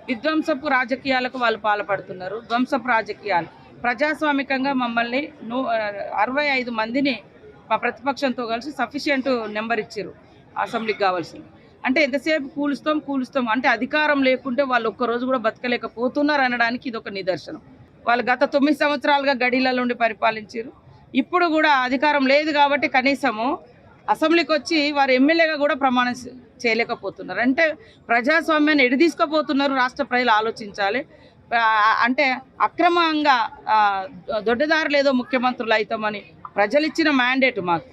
విధ్వంసపు రాజకీయాలకు వాళ్ళు పాల్పడుతున్నారు. ధ్వంసపు రాజకీయాలు. ప్రజాస్వామికంగా మమ్మల్ని 65 మందిని మా ప్రతిపక్షంతో కలిసి సఫిషియంట్ నెంబర్ ఇచ్చారు అసెంబ్లీకి కావాల్సింది. అంటే ఎంతసేపు కూలుస్తాం అంటే అధికారం లేకుంటే వాళ్ళు ఒక్కరోజు కూడా బతకలేకపోతున్నారు అనడానికి ఇది ఒక నిదర్శనం. వాళ్ళు గత 9 సంవత్సరాలుగా గడిలలో ఉండి పరిపాలించారు. ఇప్పుడు కూడా అధికారం లేదు కాబట్టి కనీసము అసెంబ్లీకి వచ్చి వారు ఎమ్మెల్యేగా కూడా ప్రమాణం చేయలేకపోతున్నారు. అంటే ప్రజాస్వామ్యాన్ని ఎడి తీసుకుపోతున్నారు. రాష్ట్ర ప్రజలు ఆలోచించాలి. అంటే అక్రమంగా దొడ్డదారులు ఏదో ముఖ్యమంత్రులు అవుతామని ప్రజలు ఇచ్చిన మ్యాండేట్ మాకు.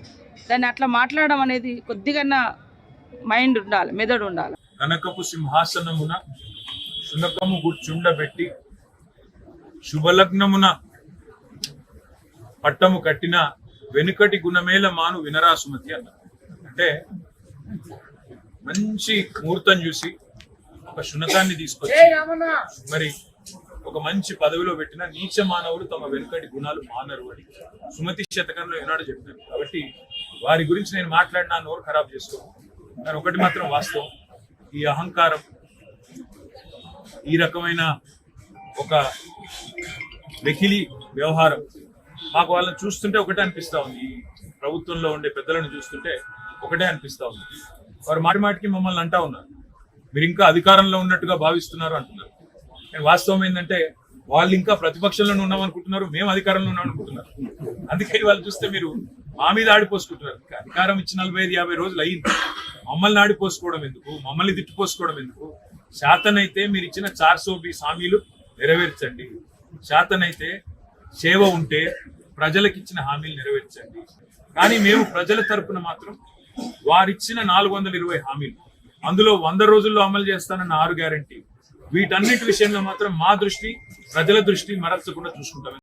దాన్ని అట్లా మాట్లాడడం అనేది కొద్దిగా మైండ్ ఉండాలి, మెదడు ఉండాలి. కనకపు సింహాసనమున శునకము కూర్చుండబెట్టి శుభలగ్నమున పట్టము కట్టిన వెనుకటి గుణమేల మాను వినరా సుమతి అన్నారు. అంటే మంచి ముహూర్తం చూసి ఒక శునకాన్ని తీసుకొచ్చి మరి ఒక మంచి పదవిలో పెట్టిన నీచ మానవుడు తమ వెనుకటి గుణాలు మానరు అని సుమతి శతకంలో ఏనాడు చెప్పారు. కాబట్టి వారి గురించి నేను మాట్లాడినా నోరు ఖరాబ్ చేసుకోను. కానీ ఒకటి మాత్రం వాస్తవం, ఈ అహంకారం, ఈ రకమైన ఒక వెకిలి వ్యవహారం మాకు వాళ్ళని చూస్తుంటే ఒకటే అనిపిస్తూ ఉంది. ఈ ప్రభుత్వంలో ఉండే పెద్దలను చూస్తుంటే ఒకటే అనిపిస్తూ ఉంది. వారు మాటి మాటికి మమ్మల్ని అంటా ఉన్నారు, మీరు ఇంకా అధికారంలో ఉన్నట్టుగా భావిస్తున్నారు అంటున్నారు. కానీ వాస్తవం ఏంటంటే వాళ్ళు ఇంకా ప్రతిపక్షంలో ఉన్నాం అనుకుంటున్నారు, మేము అధికారంలో ఉన్నాం అనుకుంటున్నారు. అందుకని వాళ్ళు చూస్తే మీరు మా మీద ఆడిపోసుకుంటున్నారు. అధికారం ఇచ్చి 45-50 రోజులు అయ్యింది. మమ్మల్ని ఆడిపోసుకోవడం ఎందుకు, మమ్మల్ని తిట్టిపోసుకోవడం ఎందుకు? శాతనైతే మీరు ఇచ్చిన 420 హామీలు నెరవేర్చండి. శాతనైతే సేవ ఉంటే ప్రజలకు ఇచ్చిన హామీలు నెరవేర్చండి. కానీ మేము ప్రజల తరపున మాత్రం వారిచ్చిన 420 హామీలు, అందులో 100 రోజుల్లో అమలు చేస్తానన్న 6 గ్యారంటీ, వీటన్నిటి విషయంలో మాత్రం మా దృష్టి, ప్రజల దృష్టి మరల్చకుండా చూసుకుంటాం.